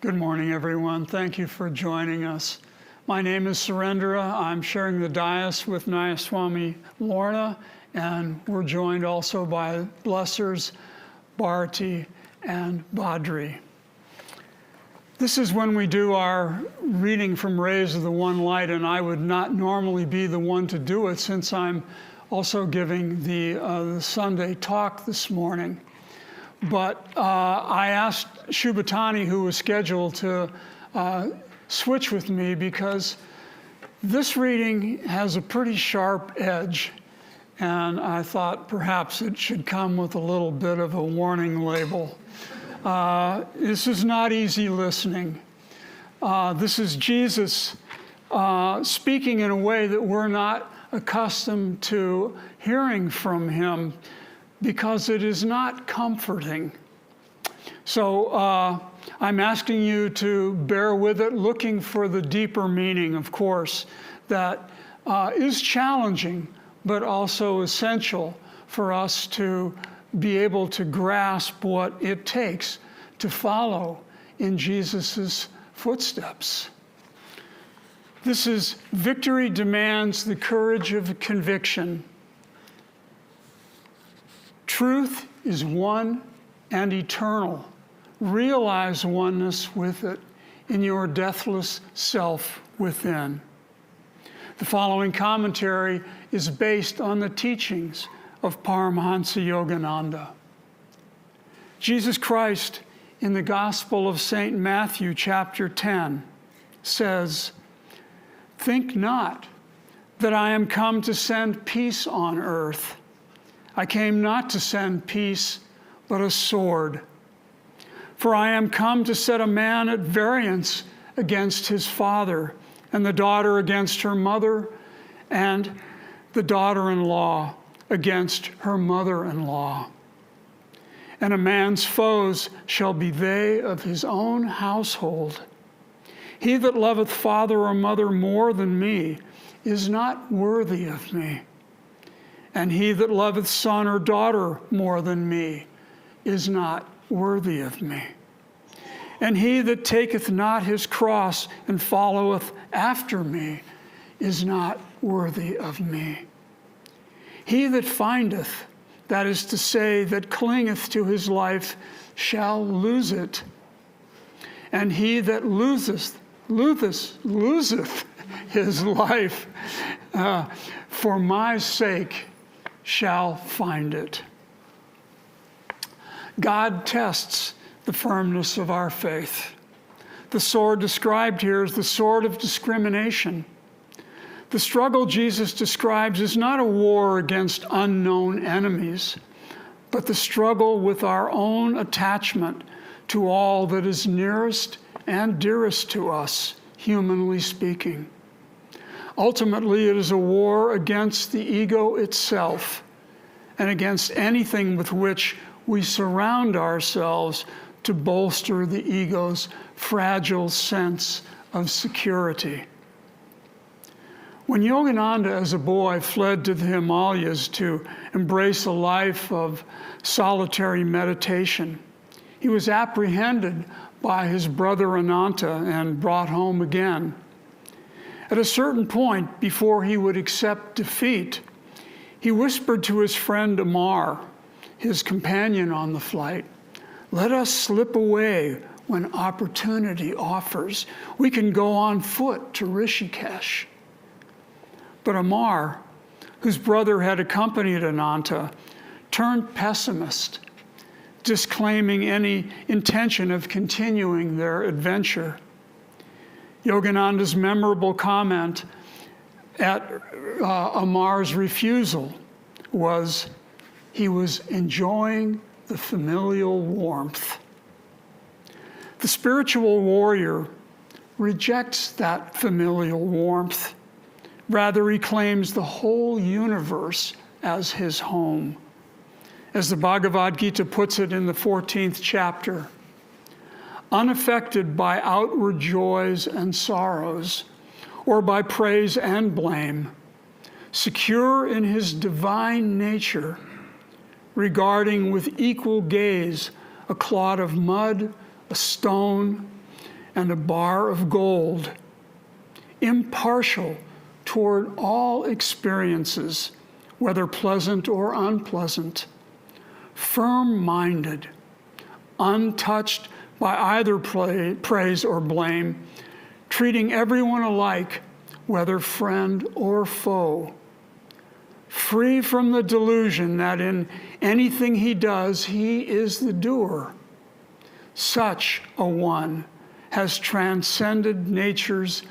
Good morning, everyone. Thank you for joining us. My name is Surendra. I'm sharing the dais with Nayaswami Lorna, and we're joined also by blessers Bharati and Badri. This is when we do our reading from Rays of the One Light, and I would not normally be the one to do it since I'm also giving the Sunday talk this morning. But I asked Shubhatani, who was scheduled to switch with me, because this reading has a pretty sharp edge, and I thought perhaps it should come with a little bit of a warning label. This is not easy listening. This is Jesus speaking in a way that we're not accustomed to hearing from him, because it is not comforting. So I'm asking you to bear with it, looking for the deeper meaning, of course, that is challenging, but also essential for us to be able to grasp what it takes to follow in Jesus's footsteps. This is Victory Demands the Courage of Conviction. Truth is one and eternal. Realize oneness with it in your deathless self within. The following commentary is based on the teachings of Paramahansa Yogananda. Jesus Christ, in the Gospel of St. Matthew, chapter 10, says, "Think not that I am come to send peace on earth. I came not to send peace, but a sword. For I am come to set a man at variance against his father, and the daughter against her mother, and the daughter-in-law against her mother-in-law. And a man's foes shall be they of his own household. He that loveth father or mother more than me is not worthy of me. And he that loveth son or daughter more than me is not worthy of me. And he that taketh not his cross and followeth after me is not worthy of me. He that findeth, that is to say, that clingeth to his life, shall lose it. And he that loseth his life for my sake shall find it." God tests the firmness of our faith. The sword described here is the sword of discrimination. The struggle Jesus describes is not a war against unknown enemies, but the struggle with our own attachment to all that is nearest and dearest to us, humanly speaking. Ultimately, it is a war against the ego itself and against anything with which we surround ourselves to bolster the ego's fragile sense of security. When Yogananda, as a boy, fled to the Himalayas to embrace a life of solitary meditation, he was apprehended by his brother Ananta and brought home again. At a certain point, before he would accept defeat, he whispered to his friend Amar, his companion on the flight, "Let us slip away when opportunity offers. We can go on foot to Rishikesh." But Amar, whose brother had accompanied Ananta, turned pessimist, disclaiming any intention of continuing their adventure. Yogananda's memorable comment at Amar's refusal was, he was enjoying the familial warmth. The spiritual warrior rejects that familial warmth. Rather, he claims the whole universe as his home. As the Bhagavad Gita puts it in the 14th chapter, unaffected by outward joys and sorrows, or by praise and blame, secure in his divine nature, regarding with equal gaze a clod of mud, a stone, and a bar of gold, impartial toward all experiences, whether pleasant or unpleasant, firm-minded, untouched by either praise or blame, treating everyone alike, whether friend or foe, free from the delusion that in anything he does, he is the doer. Such a one has transcended nature's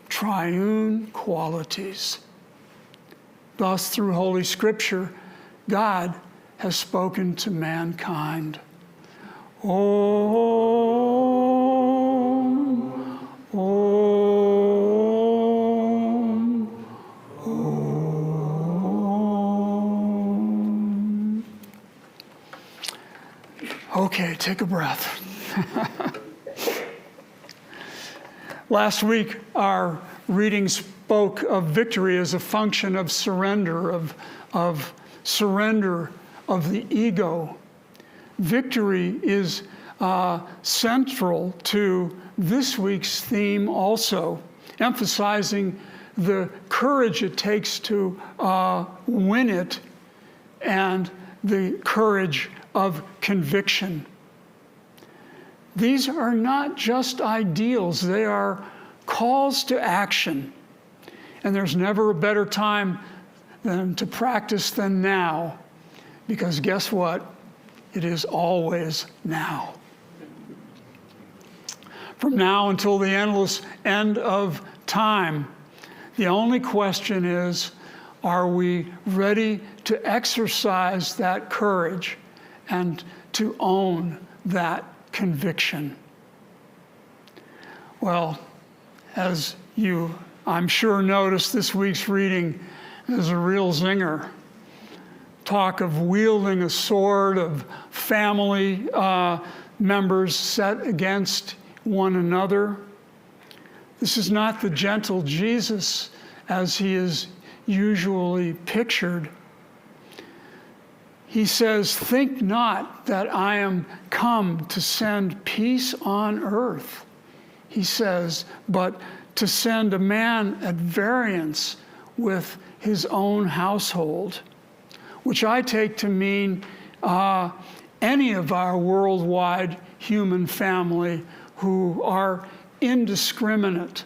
triune qualities. Thus, through Holy Scripture, God has spoken to mankind. Om, Om, Om. Okay, take a breath. Last week, our reading spoke of victory as a function of surrender, of surrender of the ego. Victory is central to this week's theme also, emphasizing the courage it takes to win it and the courage of conviction. These are not just ideals, they are calls to action. And there's never a better time to practice than now, because guess what? It is always now. From now until the endless end of time, the only question is, are we ready to exercise that courage and to own that conviction? Well, as you, I'm sure, noticed, this week's reading is a real zinger. Talk of wielding a sword, of family members set against one another. This is not the gentle Jesus as he is usually pictured. He says, "Think not that I am come to send peace on earth," he says, "but to send a man at variance with his own household," which I take to mean any of our worldwide human family who are indiscriminate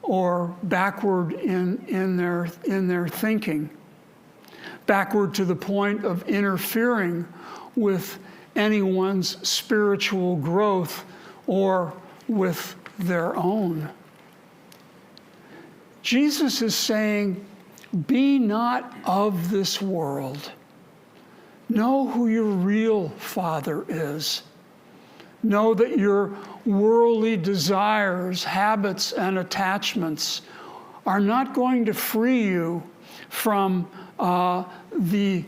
or backward in their thinking, backward to the point of interfering with anyone's spiritual growth or with their own. Jesus is saying, be not of this world. Know who your real Father is. Know that your worldly desires, habits, and attachments are not going to free you from the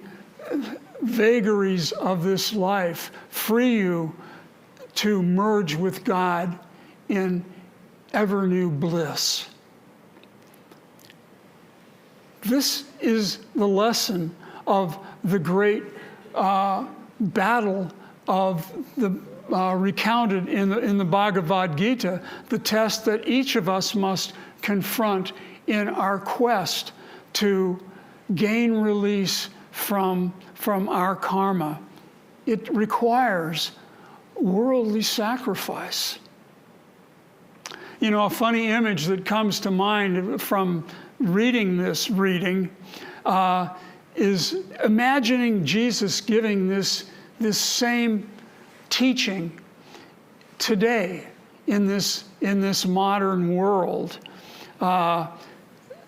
vagaries of this life, free you to merge with God in ever new bliss. This is the lesson of the great battle of the recounted in the Bhagavad Gita, the test that each of us must confront in our quest to gain release from our karma. It requires worldly sacrifice. You know, a funny image that comes to mind from reading this reading is imagining Jesus giving this same teaching today in this modern world,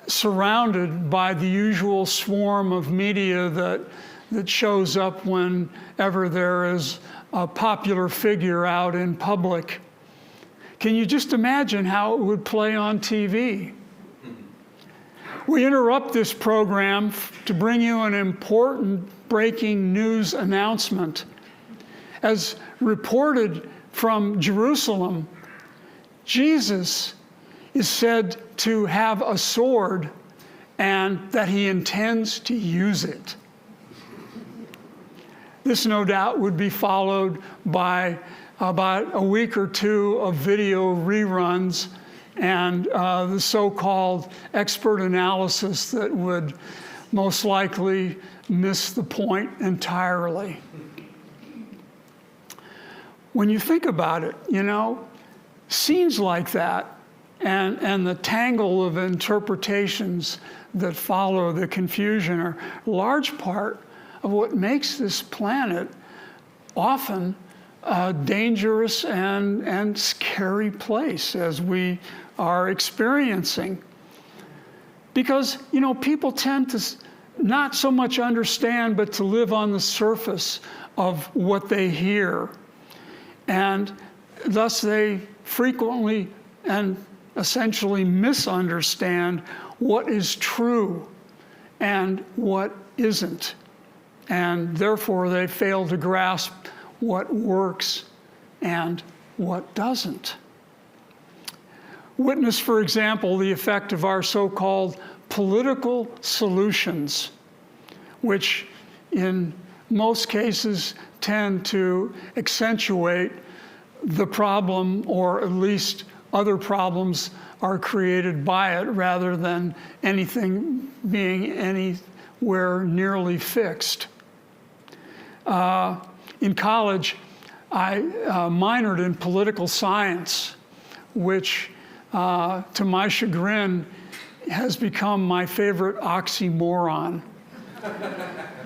surrounded by the usual swarm of media that shows up whenever there is a popular figure out in public. Can you just imagine how it would play on TV? We interrupt this program to bring you an important breaking news announcement. As reported from Jerusalem, Jesus is said to have a sword and that he intends to use it. This, no doubt, would be followed by about a week or two of video reruns and the so-called expert analysis that would most likely miss the point entirely. When you think about it, scenes like that and the tangle of interpretations that follow the confusion are a large part of what makes this planet often a dangerous and scary place as we are experiencing. Because, people tend to not so much understand, but to live on the surface of what they hear. And thus they frequently and essentially misunderstand what is true and what isn't. And therefore they fail to grasp what works and what doesn't. Witness, for example, the effect of our so-called political solutions, which in most cases tend to accentuate the problem, or at least other problems are created by it rather than anything being anywhere nearly fixed. In college, I minored in political science, which, to my chagrin, has become my favorite oxymoron.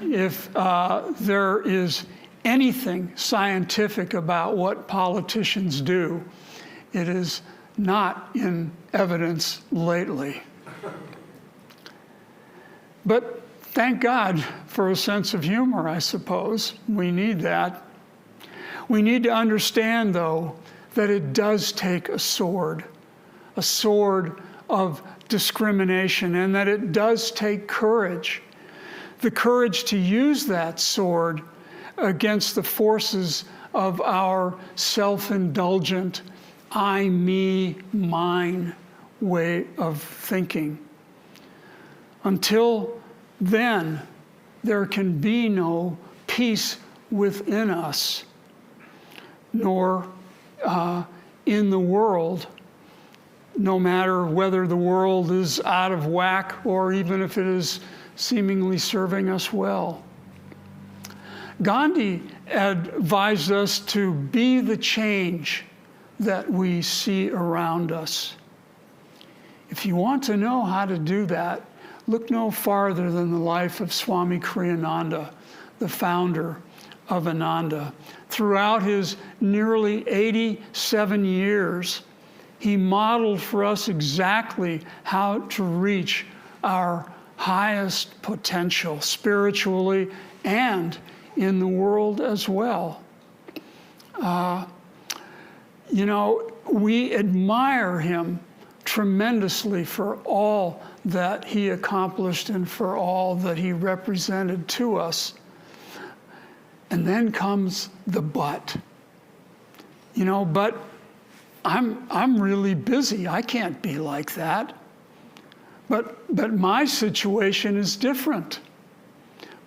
If there is anything scientific about what politicians do, it is not in evidence lately. But thank God for a sense of humor, I suppose. We need that. We need to understand, though, that it does take a sword of discrimination, and that it does take courage. The courage to use that sword against the forces of our self-indulgent, I, me, mine way of thinking. Until then, there can be no peace within us, nor in the world, no matter whether the world is out of whack or even if it is seemingly serving us well. Gandhi advised us to be the change that we see around us. If you want to know how to do that, look no farther than the life of Swami Kriyananda, the founder of Ananda. Throughout his nearly 87 years, he modeled for us exactly how to reach our highest potential spiritually and in the world as well. We admire him tremendously for all that he accomplished and for all that he represented to us. And then comes the but. But I'm really busy. I can't be like that. But my situation is different.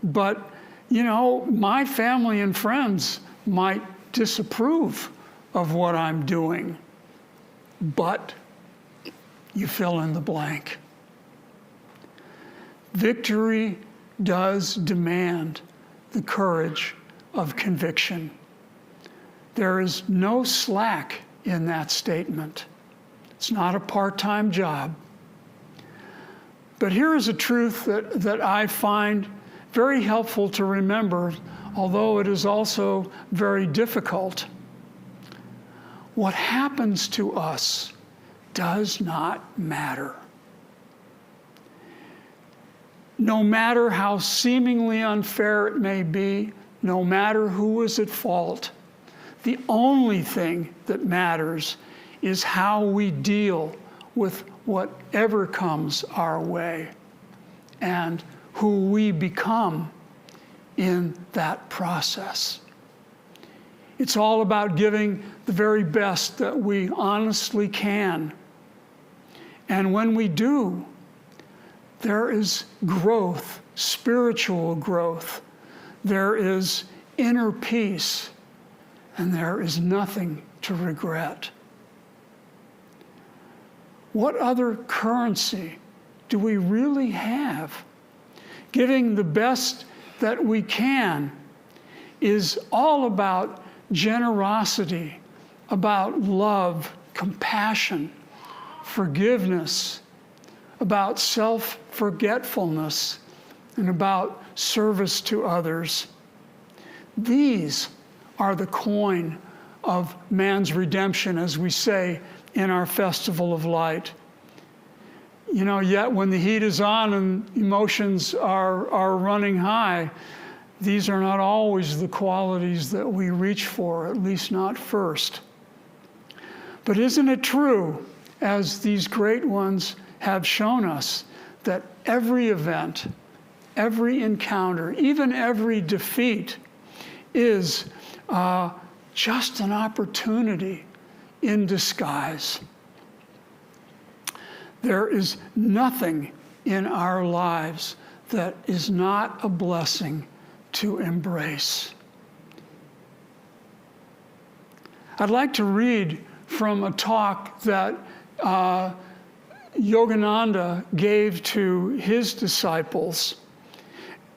But, my family and friends might disapprove of what I'm doing. But you fill in the blank. Victory does demand the courage of conviction. There is no slack in that statement. It's not a part-time job. But here is a truth that I find very helpful to remember, although it is also very difficult. What happens to us does not matter. No matter how seemingly unfair it may be, no matter who is at fault, the only thing that matters is how we deal with whatever comes our way and who we become in that process. It's all about giving the very best that we honestly can. And when we do, there is growth, spiritual growth. There is inner peace. and there is nothing to regret. What other currency do we really have? Giving the best that we can is all about generosity, about love, compassion, forgiveness, about self-forgetfulness, and about service to others. These are the coin of man's redemption, as we say in our Festival of Light. Yet when the heat is on and emotions are running high, these are not always the qualities that we reach for, at least not first. But isn't it true, as these great ones have shown us, that every event, every encounter, even every defeat is just an opportunity in disguise? There is nothing in our lives that is not a blessing to embrace. I'd like to read from a talk that Yogananda gave to his disciples,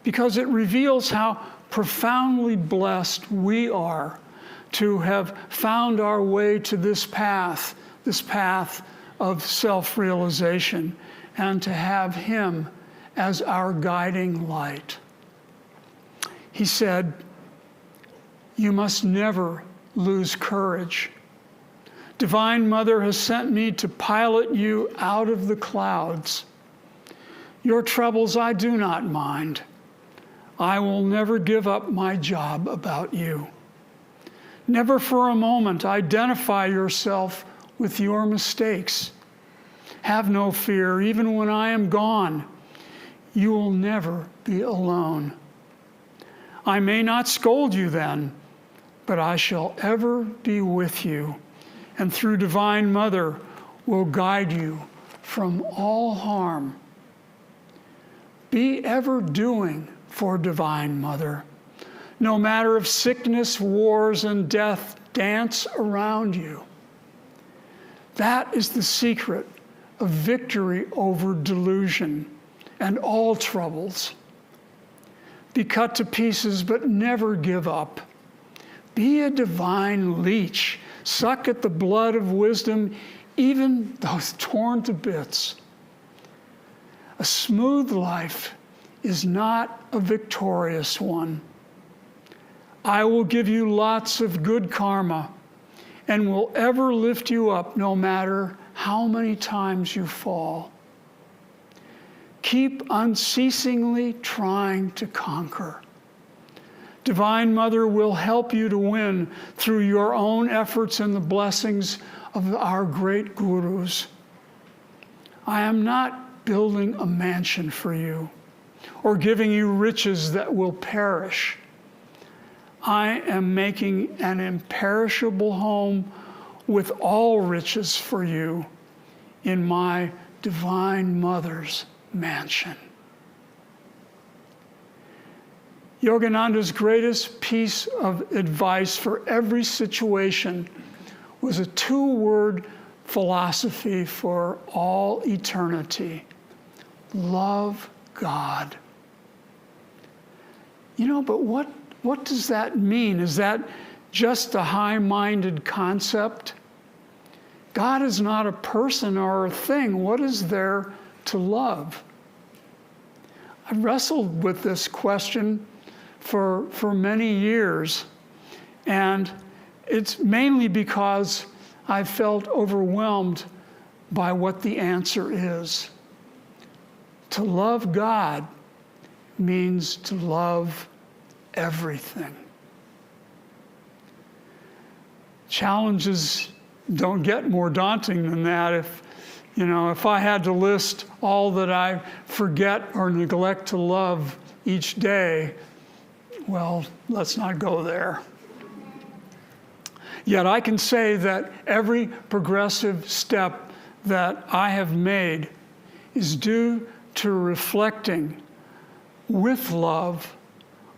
because it reveals how profoundly blessed we are to have found our way to this path of self-realization, and to have him as our guiding light. He said, "You must never lose courage. Divine Mother has sent me to pilot you out of the clouds. Your troubles I do not mind. I will never give up my job about you. Never for a moment identify yourself with your mistakes. Have no fear, even when I am gone, you will never be alone. I may not scold you then, but I shall ever be with you, and through Divine Mother will guide you from all harm. Be ever doing for Divine Mother. No matter if sickness, wars, and death dance around you. That is the secret of victory over delusion and all troubles. Be cut to pieces, but never give up. Be a divine leech. Suck at the blood of wisdom, even though torn to bits. A smooth life is not a victorious one. I will give you lots of good karma and will ever lift you up no matter how many times you fall. Keep unceasingly trying to conquer. Divine Mother will help you to win through your own efforts and the blessings of our great gurus. I am not building a mansion for you or giving you riches that will perish. I am making an imperishable home with all riches for you in my Divine Mother's mansion. Yogananda's greatest piece of advice for every situation was a two-word philosophy for all eternity: love God. But what does that mean? Is that just a high-minded concept? God is not a person or a thing. What is there to love? I wrestled with this question for many years, and it's mainly because I felt overwhelmed by what the answer is. To love God means to love everything. Challenges don't get more daunting than that. If I had to list all that I forget or neglect to love each day, well, let's not go there. Yet I can say that every progressive step that I have made is due to reflecting with love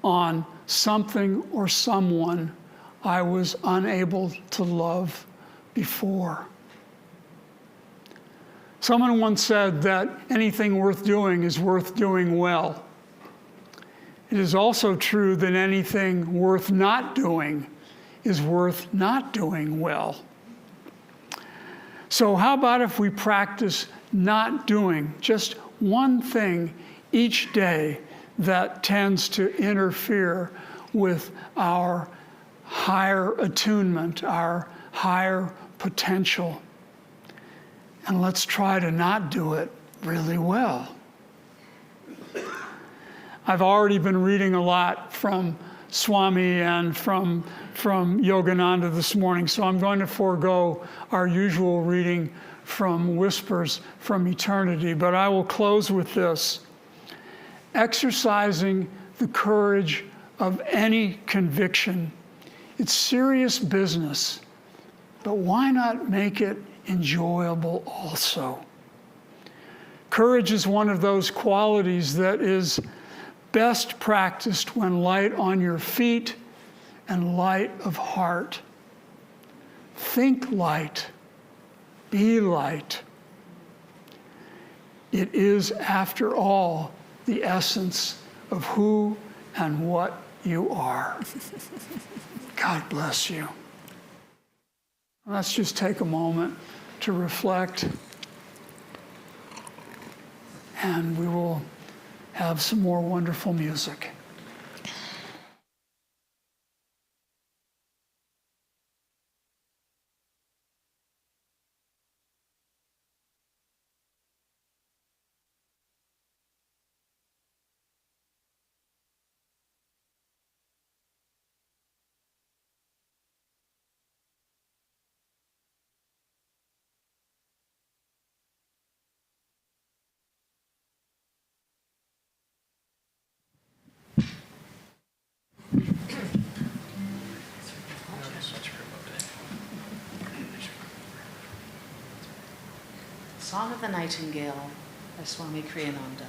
on something or someone I was unable to love before. Someone once said that anything worth doing is worth doing well. It is also true that anything worth not doing is worth not doing well. So how about if we practice not doing just one thing each day that tends to interfere with our higher attunement, our higher potential? And let's try to not do it really well. I've already been reading a lot from Swami and from Yogananda this morning, so I'm going to forego our usual reading from Whispers from Eternity, but I will close with this. Exercising the courage of any conviction. It's serious business, but why not make it enjoyable also? Courage is one of those qualities that is best practiced when light on your feet and light of heart. Think light, be light. It is, after all, the essence of who and what you are. God bless you. Let's just take a moment to reflect, and we will have some more wonderful music. Song of the Nightingale by Swami Kriyananda.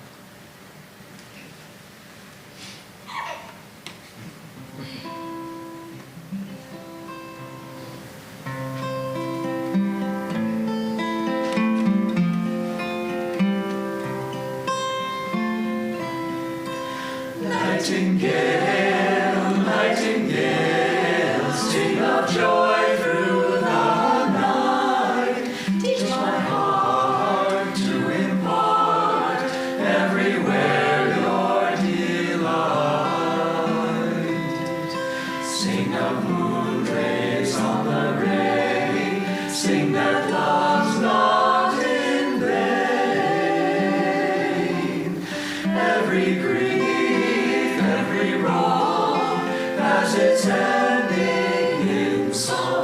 Nightingale, nightingale, sing of joy through the night. Teach my heart to impart everywhere your delight. Sing of moon rays on the ray, sing that love's not in vain. Every grief, every wrong has its ending in song.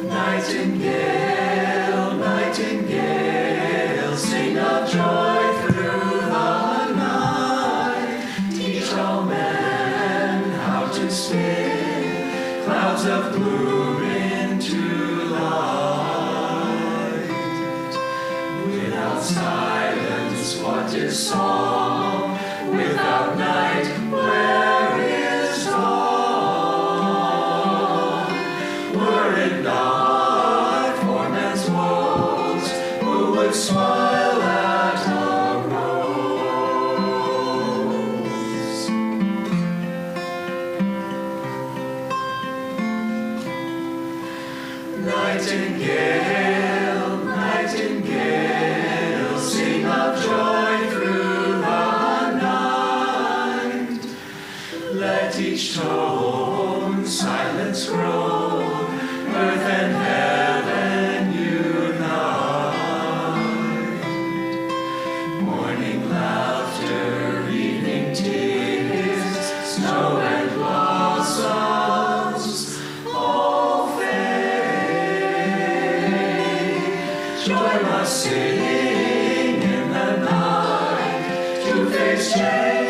Nightingale, nightingale, sing of joy through the night. Teach all men how to spin clouds of gloom into light. Without silence, what is song? Without night, where is dawn? Were it not for men's woes, who would smile at a rose? Nightingale, nightingale, sing of joy through the night. Let each tone silence grow, earth and heaven unite. Morning laughter, evening tears, snow and blossoms, all fade. Joy must sing in the night to face change.